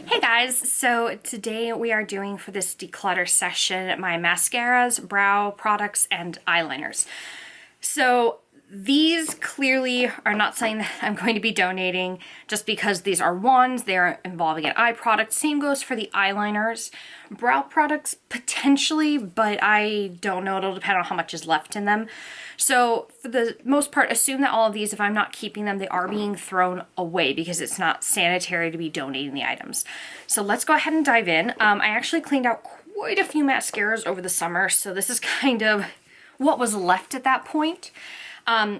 Hey guys, so today we are doing for this declutter session my mascaras, brow products, and eyeliners. So these clearly are not something that I'm going to be donating just because these are wands, they're involving an eye product. Same goes for the eyeliners. Brow products potentially, but I don't know, it'll depend on how much is left in them. So for the most part, assume that all of these, if I'm not keeping them, they are being thrown away because it's not sanitary to be donating the items. So let's go ahead and dive in. I actually cleaned out quite a few mascaras over the summer, so this is kind of what was left at that point.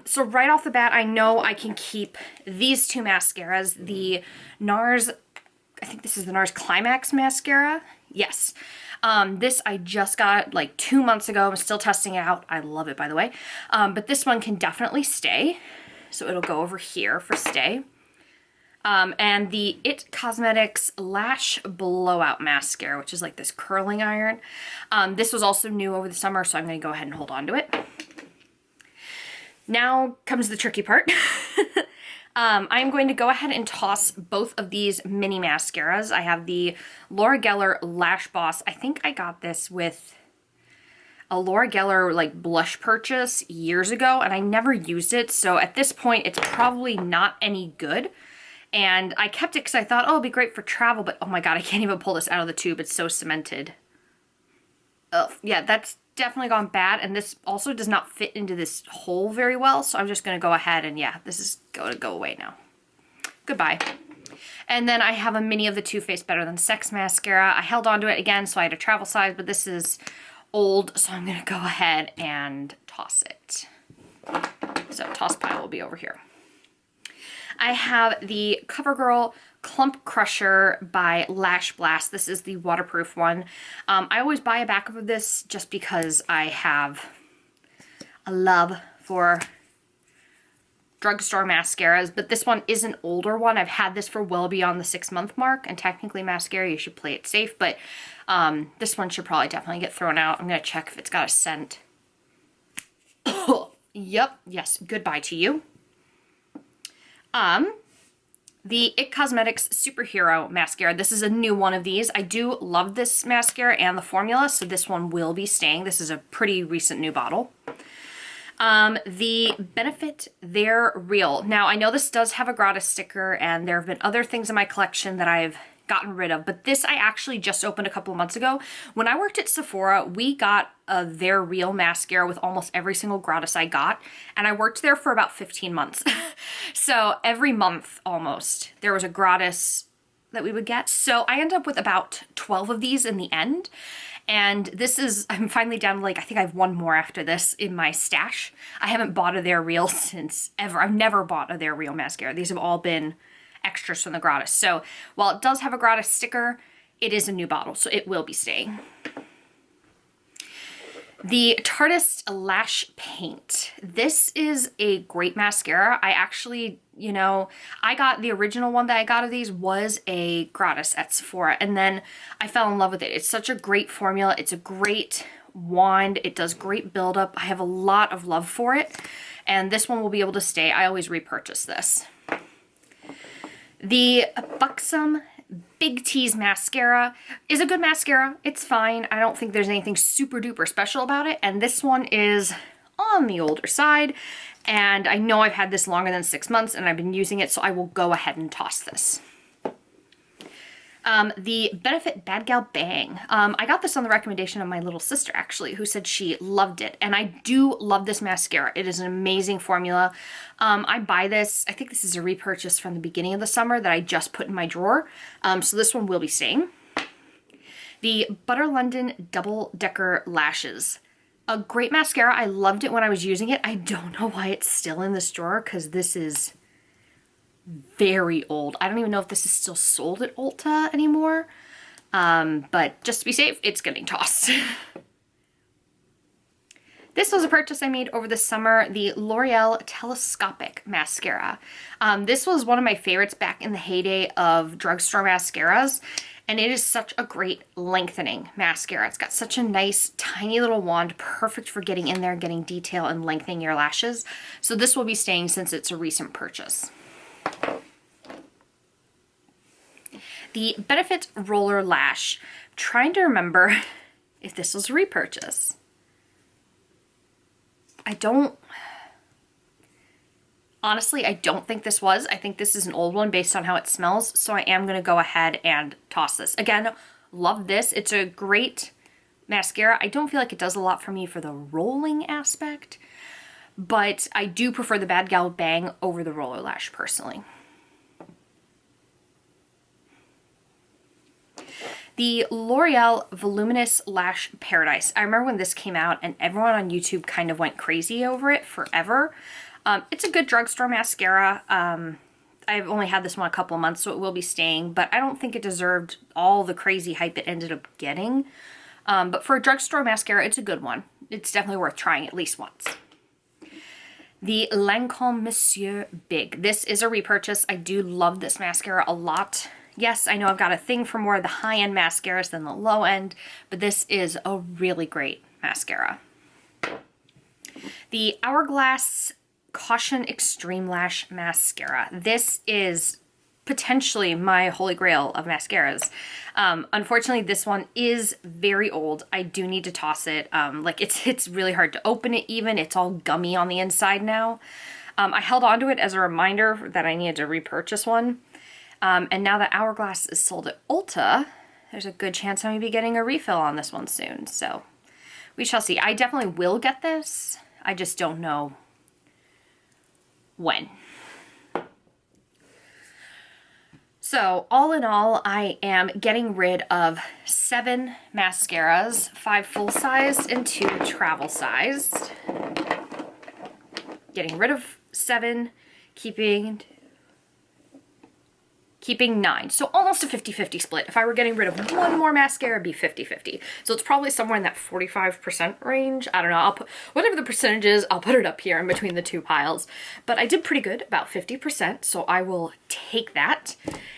So right off the bat, I know I can keep these two mascaras, the NARS, I think this is the NARS Climax mascara. Yes. This I just got like 2 months ago. I'm still testing it out. I love it, by the way. But this one can definitely stay. So it'll go over here for stay. And the It Cosmetics Lash Blowout Mascara, which is like this curling iron. This was also new over the summer, so I'm going to go ahead and hold on to it. Now comes the tricky part. I'm going to go ahead and toss both of these mini mascaras. I have the Laura Geller Lash Boss. I think I got this with a Laura Geller like blush purchase years ago, and I never used it. So at this point, it's probably not any good. And I kept it because I thought, oh, it'll be great for travel, but oh my God, I can't even pull this out of the tube. It's so cemented. Oh, yeah, that's definitely gone bad, and this also does not fit into this hole very well, so I'm just going to go ahead and yeah, this is going to go away now. Goodbye. And then I have a mini of the Too Faced Better Than Sex mascara. I held on to it again, so I had a travel size, but this is old, so I'm going to go ahead and toss it. So toss pile will be over here. I have the CoverGirl Clump Crusher by Lash Blast. This is the waterproof one. I always buy a backup of this just because I have a love for drugstore mascaras, but this one is an older one. I've had this for well beyond the 6-month mark, and technically mascara, you should play it safe, but this one should probably definitely get thrown out. I'm going to check if it's got a scent. Yep, yes, goodbye to you. The It Cosmetics Superhero Mascara. This is a new one of these. I do love this mascara and the formula, so this one will be staying. This is a pretty recent new bottle. The Benefit They're Real. Now, I know this does have a gratis sticker, and there have been other things in my collection that I've gotten rid of, but this I actually just opened a couple of months ago. When I worked at Sephora, we got a They're Real mascara with almost every single gratis I got, and I worked there for about 15 months. So every month almost there was a gratis that we would get. So I ended up with about 12 of these in the end. And this is, I'm finally down to like, I think I have one more after this in my stash. I haven't bought a They're Real since ever. I've never bought a They're Real mascara. These have all been extras from the gratis. So while it does have a gratis sticker, it is a new bottle, so it will be staying. The Tarteist Lash Paint. This is a great mascara. I actually, you know, I got the original one that I got of these was a gratis at Sephora, and then I fell in love with it. It's such a great formula. It's a great wand. It does great buildup. I have a lot of love for it, and this one will be able to stay. I always repurchase this. The Buxom Big Tease Mascara is a good mascara. It's fine. I don't think there's anything super duper special about it. And this one is on the older side. And I know I've had this longer than 6 months and I've been using it, so I will go ahead and toss this. The Benefit Bad Gal Bang. I got this on the recommendation of my little sister, actually, who said she loved it. And I do love this mascara. It is an amazing formula. I buy this. I think this is a repurchase from the beginning of the summer that I just put in my drawer. So this one will be staying. The Butter London Double Decker Lashes. A great mascara. I loved it when I was using it. I don't know why it's still in this drawer because this is very old. I don't even know if this is still sold at Ulta anymore. But just to be safe, it's getting tossed. This was a purchase I made over the summer, the L'Oreal Telescopic Mascara. This was one of my favorites back in the heyday of drugstore mascaras, and it is such a great lengthening mascara. It's got such a nice, tiny little wand, perfect for getting in there, getting detail, and lengthening your lashes. So this will be staying since it's a recent purchase. The Benefit Roller Lash. I'm trying to remember if this was a repurchase. Honestly, I don't think this was. I think this is an old one based on how it smells, so I am going to go ahead and toss this. Again, love this. It's a great mascara. I don't feel like it does a lot for me for the rolling aspect, but I do prefer the Bad Gal Bang over the Roller Lash personally. The L'Oreal Voluminous Lash Paradise. I remember when this came out and everyone on YouTube kind of went crazy over it forever. It's a good drugstore mascara. I've only had this one a couple of months, so it will be staying, but I don't think it deserved all the crazy hype it ended up getting. But for a drugstore mascara, it's a good one. It's definitely worth trying at least once. The Lancome Monsieur Big. This is a repurchase. I do love this mascara a lot. Yes, I know I've got a thing for more of the high-end mascaras than the low-end, but this is a really great mascara. The Hourglass Caution Extreme Lash Mascara. This is potentially my holy grail of mascaras. Unfortunately, this one is very old. I do need to toss it. Like it's really hard to open it even. It's all gummy on the inside now. I held onto it as a reminder that I needed to repurchase one. And now that Hourglass is sold at Ulta, there's a good chance I may be getting a refill on this one soon. So we shall see. I definitely will get this. I just don't know when. So all in all, I am getting rid of 7 mascaras, 5 full-sized and 2 travel-sized. Getting rid of 7, keeping 9. So almost a 50-50 split. If I were getting rid of one more mascara, it'd be 50-50. So it's probably somewhere in that 45% range. I don't know. I'll put whatever the percentage is, I'll put it up here in between the 2 piles. But I did pretty good, about 50%. So I will take that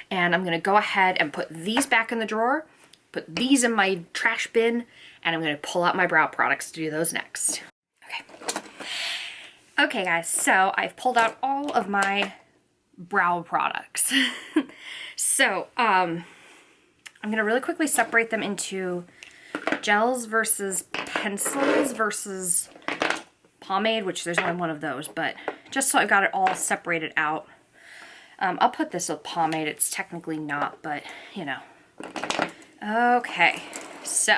and I'm going to go ahead and put these back in the drawer, put these in my trash bin, and I'm going to pull out my brow products to do those next. Okay. Okay guys, so I've pulled out all of my brow products. So I'm gonna really quickly separate them into gels versus pencils versus pomade, which there's only one of those, but just so I've got it all separated out. I'll put this with pomade. It's technically not, but you know. Okay, so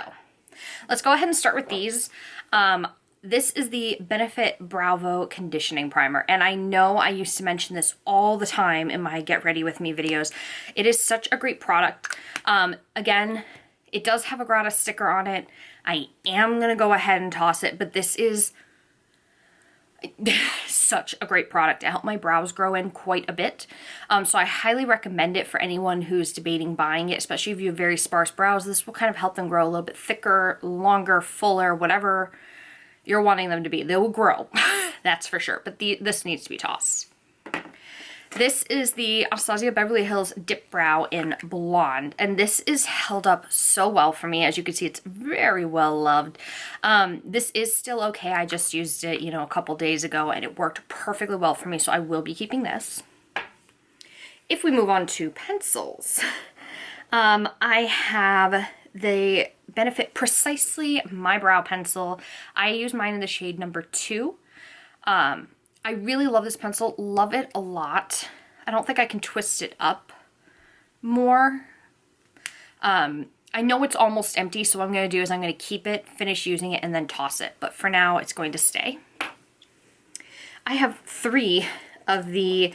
let's go ahead and start with these. This is the Benefit Bravo Conditioning Primer, and I know I used to mention this all the time in my Get Ready With Me videos. It is such a great product. Again, it does have a gratis sticker on it. I am going to go ahead and toss it, but this is such a great product to help my brows grow in quite a bit. So I highly recommend it for anyone who's debating buying it, especially if you have very sparse brows. This will kind of help them grow a little bit thicker, longer, fuller, whatever you're wanting them to be. They will grow, that's for sure, but this needs to be tossed. This is the Anastasia Beverly Hills Dipbrow in Blonde, and this is held up so well for me. As you can see, it's very well loved. This is still okay. I just used it, you know, a couple days ago, and it worked perfectly well for me, so I will be keeping this. If we move on to pencils, I have the Benefit Precisely My Brow Pencil. I use mine in the shade number 2. I really love this pencil, love it a lot. I don't think I can twist it up more. I know it's almost empty, so what I'm going to do is I'm going to keep it, finish using it, and then toss it. But for now, it's going to stay. I have 3 of the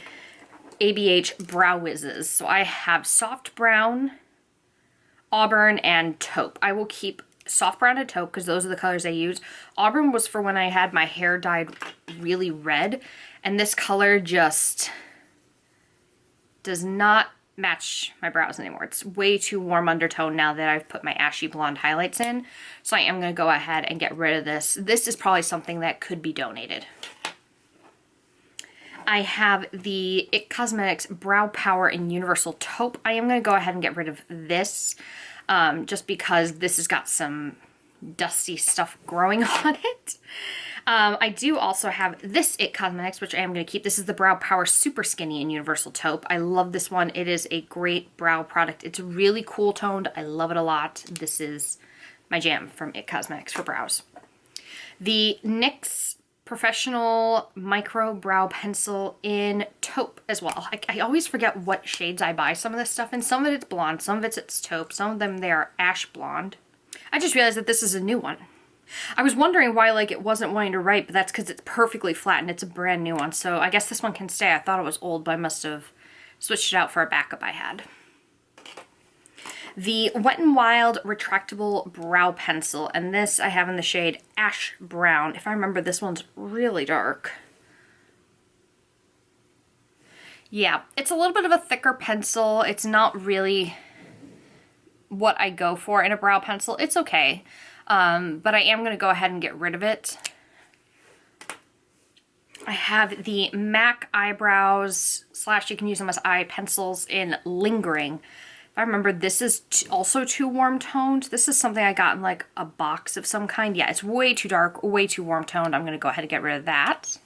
ABH Brow Whizzes. So I have Soft Brown, Auburn, and Taupe. I will keep Soft Brown and Taupe because those are the colors I use. Auburn was for when I had my hair dyed really red, and this color just does not match my brows anymore. It's way too warm undertone now that I've put my ashy blonde highlights in. So I am going to go ahead and get rid of this. This is probably something that could be donated. I have the IT Cosmetics Brow Power in Universal Taupe. I am going to go ahead and get rid of this just because this has got some dusty stuff growing on it. I do also have this IT Cosmetics, which I am going to keep. This is the Brow Power Super Skinny in Universal Taupe. I love this one. It is a great brow product. It's really cool toned. I love it a lot. This is my jam from IT Cosmetics for brows. The NYX Professional Micro Brow Pencil in Taupe as well. I always forget what shades I buy some of this stuff in. Some of it's blonde, some of it's taupe, some of them they are ash blonde. I just realized that this is a new one. I was wondering why like it wasn't wanting to write, but that's because it's perfectly flat and it's a brand new one. So I guess this one can stay. I thought it was old, but I must have switched it out for a backup I had. The Wet n Wild Retractable Brow Pencil, and this I have in the shade Ash Brown. If I remember, this one's really dark. Yeah, it's a little bit of a thicker pencil. It's not really what I go for in a brow pencil. It's okay, but I am going to go ahead and get rid of it. I have the MAC Eyebrows / you can use them as eye pencils in Lingering. I remember this is also too warm toned. This is something I got in like a box of some kind. Yeah, it's way too dark, way too warm toned. I'm going to go ahead and get rid of that.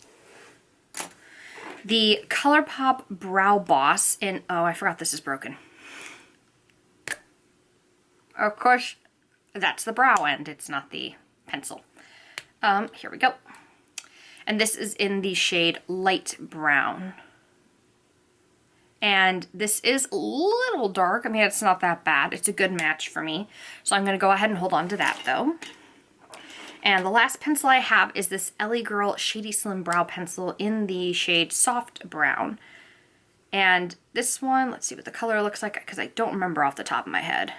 The ColourPop Brow Boss in, oh, I forgot this is broken. Of course, that's the brow end. It's not the pencil. Here we go. And this is in the shade Light Brown. And this is a little dark. I mean, it's not that bad. It's a good match for me. So I'm going to go ahead and hold on to that, though. And the last pencil I have is this Ellie Girl Shady Slim Brow Pencil in the shade Soft Brown. And this one, let's see what the color looks like, because I don't remember off the top of my head.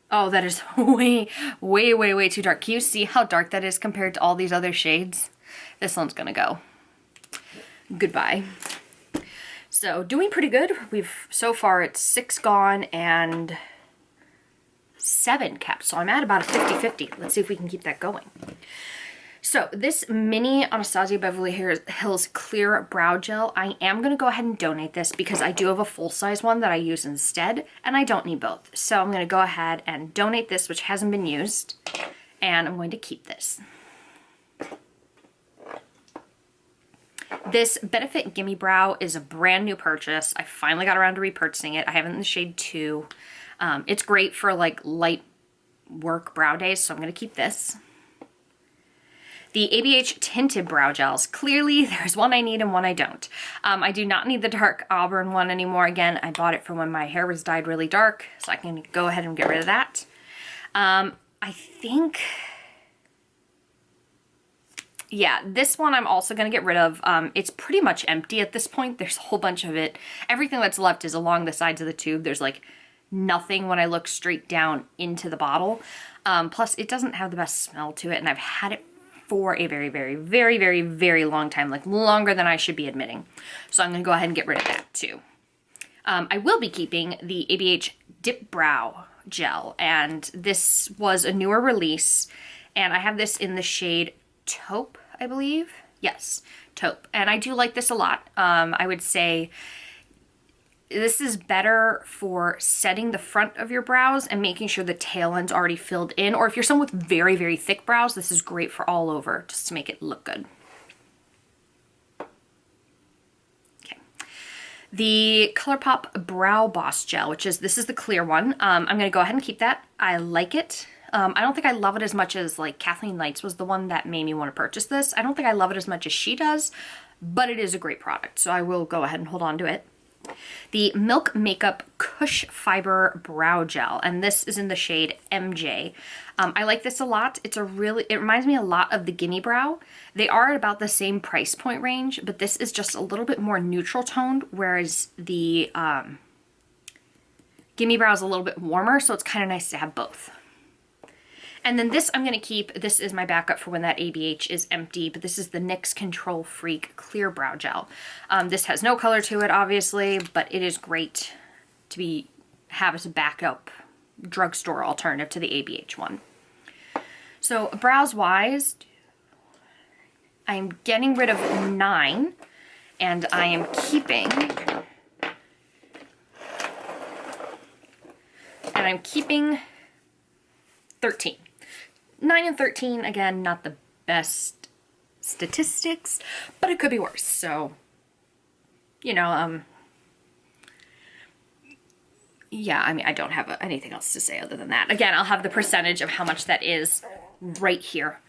Oh, that is way, way, way, way too dark. Can you see how dark that is compared to all these other shades? This one's going to go. Goodbye. So doing pretty good. So far it's 6 gone and 7 kept. So I'm at about a 50-50. Let's see if we can keep that going. So this mini Anastasia Beverly Hills Clear Brow Gel, I am going to go ahead and donate this because I do have a full-size one that I use instead, and I don't need both. So I'm going to go ahead and donate this, which hasn't been used, and I'm going to keep this. This Benefit Gimme Brow is a brand new purchase. I finally got around to repurchasing it. I have it in the shade 2. It's great for like light work brow days, so I'm going to keep this. The ABH Tinted Brow Gels. Clearly, there's one I need and one I don't. I do not need the dark auburn one anymore. Again, I bought it for when my hair was dyed really dark, so I can go ahead and get rid of that. I think... yeah, this one I'm also going to get rid of. It's pretty much empty at this point. There's a whole bunch of it. Everything that's left is along the sides of the tube. There's like nothing when I look straight down into the bottle. Plus, it doesn't have the best smell to it, and I've had it for a very, very, very, very, very long time, like longer than I should be admitting. So I'm going to go ahead and get rid of that too. I will be keeping the ABH Dipbrow Gel, and this was a newer release, and I have this in the shade Taupe, I believe. Yes, Taupe. And I do like this a lot. I would say this is better for setting the front of your brows and making sure the tail end's already filled in. Or if you're someone with very, very thick brows, this is great for all over, just to make it look good. Okay. The ColourPop Brow Boss Gel, this is the clear one. I'm going to go ahead and keep that. I like it. I don't think I love it as much as like Kathleen Lights was the one that made me want to purchase this. I don't think I love it as much as she does, but it is a great product, so I will go ahead and hold on to it. The Milk Makeup Kush Fiber Brow Gel, and this is in the shade MJ. I like this a lot. It reminds me a lot of the Gimme Brow. They are at about the same price point range, but this is just a little bit more neutral toned, whereas the Gimme Brow is a little bit warmer, so it's kind of nice to have both. And then this I'm going to keep. This is my backup for when that ABH is empty, but this is the NYX Control Freak Clear Brow Gel. This has no color to it, obviously, but it is great to have as a backup drugstore alternative to the ABH one. So brows-wise, I'm getting rid of 9, and I am keeping... and I'm keeping 13. 9 and 13, again, not the best statistics, but it could be worse. So, you know, yeah, I mean, I don't have anything else to say other than that. Again, I'll have the percentage of how much that is right here.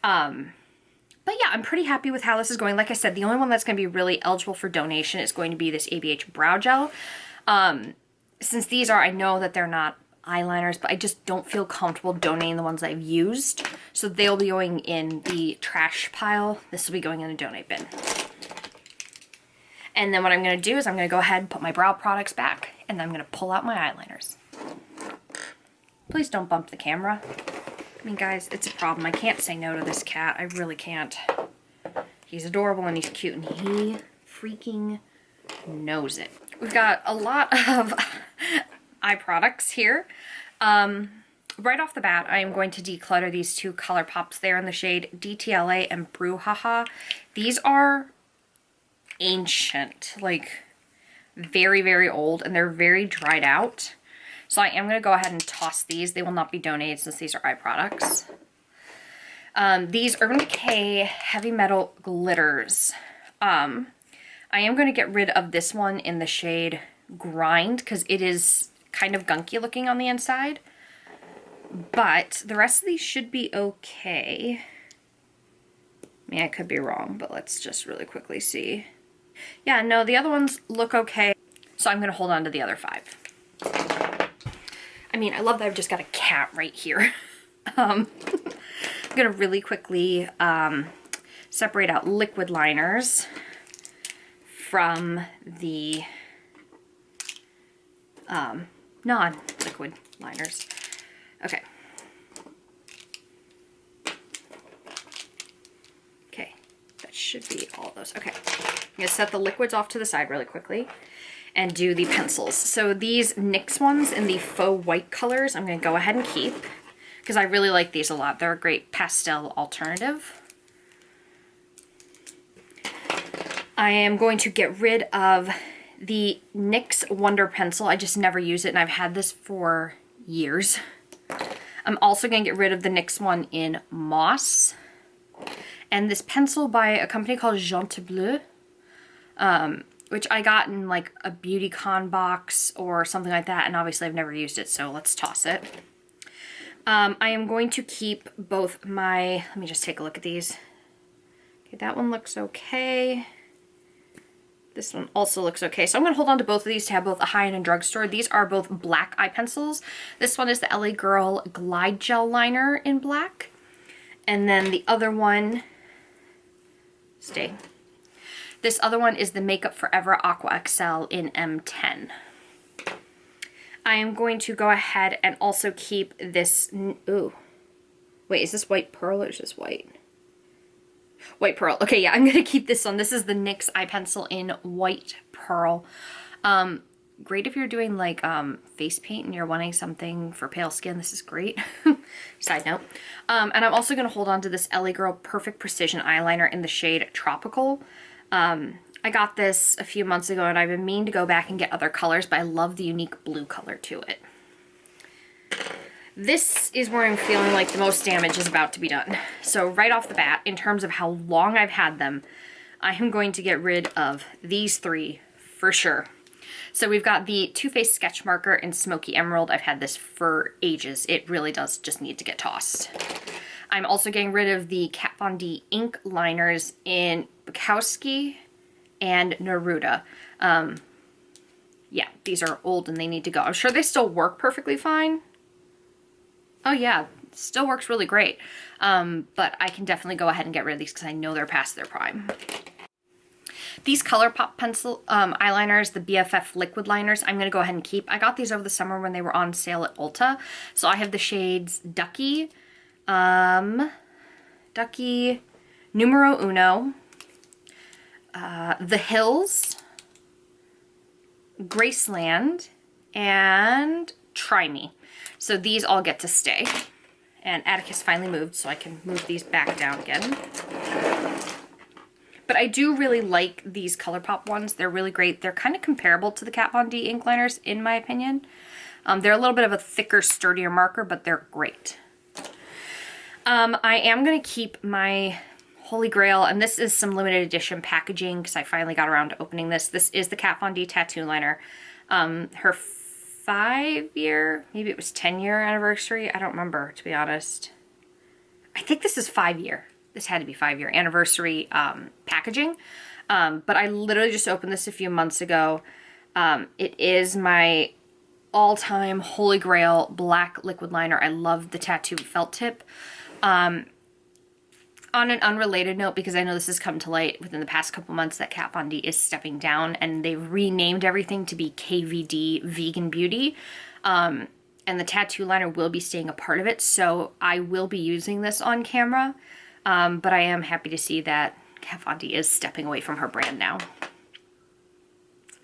But yeah, I'm pretty happy with how this is going. Like I said, the only one that's going to be really eligible for donation is going to be this ABH Brow Gel. Since these are, I know that they're not eyeliners, but I just don't feel comfortable donating the ones I've used. So they'll be going in the trash pile. This will be going in a donate bin. And then what I'm going to do is I'm going to go ahead and put my brow products back, and then I'm going to pull out my eyeliners. Please don't bump the camera. I mean, guys, it's a problem. I can't say no to this cat. I really can't. He's adorable and he's cute, and he freaking knows it. We've got a lot of eye products here. Right off the bat, I am going to declutter these two ColourPops there in the shade DTLA and Brouhaha. These are ancient, like very, very old, and they're very dried out. So I am going to go ahead and toss these. They will not be donated since these are eye products. These Urban Decay Heavy Metal Glitters. I am going to get rid of this one in the shade Grind because it is kind of gunky looking on the inside. But the rest of these should be okay. I mean, I could be wrong, but let's just really quickly see. Yeah, no, the other ones look okay. So I'm going to hold on to the other 5. I mean, I love that I've just got a cat right here. I'm going to really quickly separate out liquid liners from the non-liquid liners. Okay. Okay, that should be all of those. Okay, I'm going to set the liquids off to the side really quickly and do the pencils. So these NYX ones in the faux white colors, I'm going to go ahead and keep because I really like these a lot. They're a great pastel alternative. I am going to get rid of the NYX Wonder Pencil. I just never use it, and I've had this for years. I'm also going to get rid of the NYX one in Moss. And this pencil by a company called Jean Bleu, which I got in like a beauty con box or something like that, and obviously I've never used it, so let's toss it. I am going to keep both my, let me just take a look at these. Okay, that one looks okay. This one also looks okay. So I'm going to hold on to both of these to have both a high-end and drugstore. These are both black eye pencils. This one is the LA Girl Glide Gel Liner in black. And then the other one, stay. This other one is the Makeup Forever Aqua XL in M10. I am going to go ahead and also keep this, ooh. Wait, is this white pearl or is this white? White pearl. Okay, yeah, I'm going to keep this one. This is the NYX eye pencil in white pearl. Great if you're doing like face paint and you're wanting something for pale skin. This is great. Side note. And I'm also going to hold on to this LA Girl Perfect Precision eyeliner in the shade Tropical. I got this a few months ago and I've been meaning to go back and get other colors, but I love the unique blue color to it. This is where I'm feeling like the most damage is about to be done. So right off the bat, in terms of how long I've had them, I am going to get rid of these 3 for sure. So we've got the Too Faced Sketch Marker in Smoky Emerald. I've had this for ages. It really does just need to get tossed. I'm also getting rid of the Kat Von D ink liners in Bukowski and Neruda. Yeah, these are old and they need to go. I'm sure they still work perfectly fine. Oh yeah, still works really great. But I can definitely go ahead and get rid of these because I know they're past their prime. These ColourPop pencil eyeliners, the BFF liquid liners, I'm going to go ahead and keep. I got these over the summer when they were on sale at Ulta. So I have the shades Ducky, Numero Uno, the Hils, Graceland, and Try Me. So these all get to stay. And Atticus finally moved, so I can move these back down again. But I do really like these ColourPop ones. They're really great. They're kind of comparable to the Kat Von D ink liners, in my opinion. They're a little bit of a thicker, sturdier marker, but they're great. I am going to keep my Holy Grail, and this is some limited edition packaging because I finally got around to opening this. This is the Kat Von D tattoo liner. Her 5-year, maybe it was 10-year anniversary. I don't remember, to be honest. I think this is 5-year. This had to be 5-year anniversary packaging. But I literally just opened this a few months ago. It is my all-time Holy Grail black liquid liner. I love the tattoo felt tip. On an unrelated note, because I know this has come to light within the past couple months that Kat Von D is stepping down and they've renamed everything to be KVD Vegan Beauty. And the tattoo liner will be staying a part of it, so I will be using this on camera. But I am happy to see that Kat Von D is stepping away from her brand now.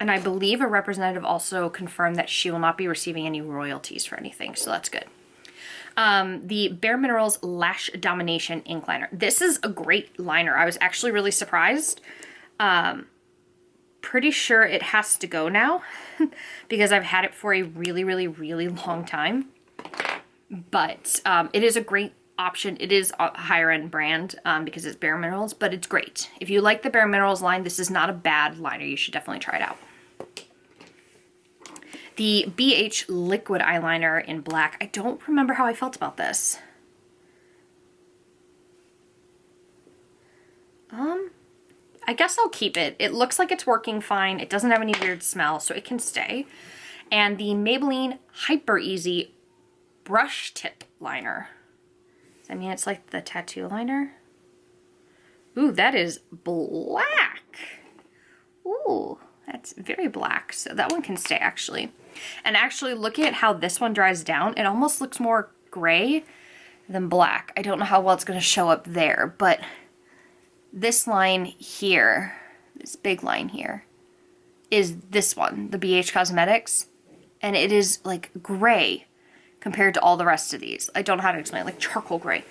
And I believe a representative also confirmed that she will not be receiving any royalties for anything, so that's good. The Bare Minerals Lash Domination Ink Liner. This is a great liner. I was actually really surprised. Pretty sure it has to go now because I've had it for a really, really, really long time. But it is a great option. It is a higher end brand because it's Bare Minerals, but it's great. If you like the Bare Minerals line, this is not a bad liner. You should definitely try it out. The BH Liquid Eyeliner in black. I don't remember how I felt about this. I guess I'll keep it. It looks like it's working fine. It doesn't have any weird smell, so it can stay. And the Maybelline Hyper Easy Brush Tip Liner. I mean, it's like the tattoo liner. Ooh, that is black. Ooh, that's very black. So that one can stay, actually. And actually, looking at how this one dries down, it almost looks more gray than black. I don't know how well it's going to show up there, but this line here, this big line here, is this one, the BH Cosmetics. And it is like gray compared to all the rest of these. I don't know how to explain it, like charcoal gray,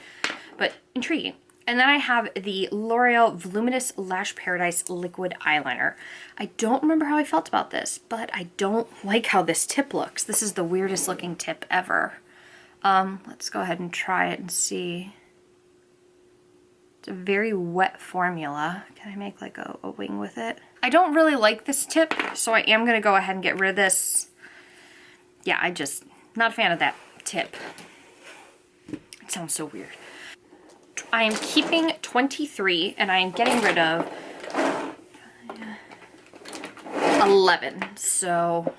but intriguing. And then I have the L'Oreal Voluminous Lash Paradise Liquid Eyeliner. I don't remember how I felt about this, but I don't like how this tip looks. This is the weirdest looking tip ever. Let's go ahead and try it and see. It's a very wet formula. Can I make like a wing with it? I don't really like this tip, so I am gonna go ahead and get rid of this. Yeah, not a fan of that tip. It sounds so weird. I am keeping 23 and I am getting rid of 11. So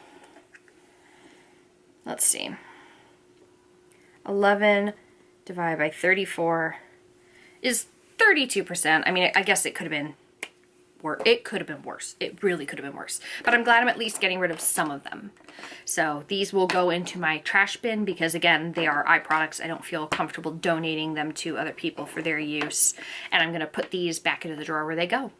let's see. 11 divided by 34 is 32%. I mean, I guess it could have been worse. It could have been worse. It really could have been worse. But I'm glad I'm at least getting rid of some of them. So these will go into my trash bin because, again, they are eye products. I don't feel comfortable donating them to other people for their use. And I'm going to put these back into the drawer where they go.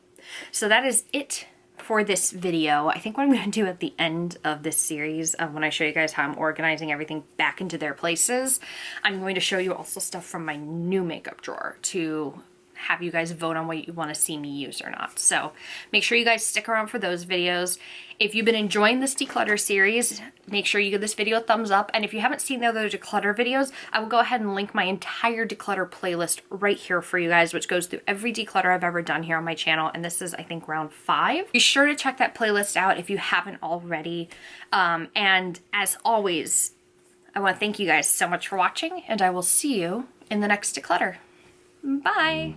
So that is it for this video. I think what I'm going to do at the end of this series, when I show you guys how I'm organizing everything back into their places, I'm going to show you also stuff from my new makeup drawer to have you guys vote on what you want to see me use or not. So make sure you guys stick around for those videos. If you've been enjoying this declutter series, make sure you give this video a thumbs up. And if you haven't seen the other declutter videos, I will go ahead and link my entire declutter playlist right here for you guys, which goes through every declutter I've ever done here on my channel. And this is, I think, round 5. Be sure to check that playlist out if you haven't already. And as always, I want to thank you guys so much for watching, and I will see you in the next declutter. Bye!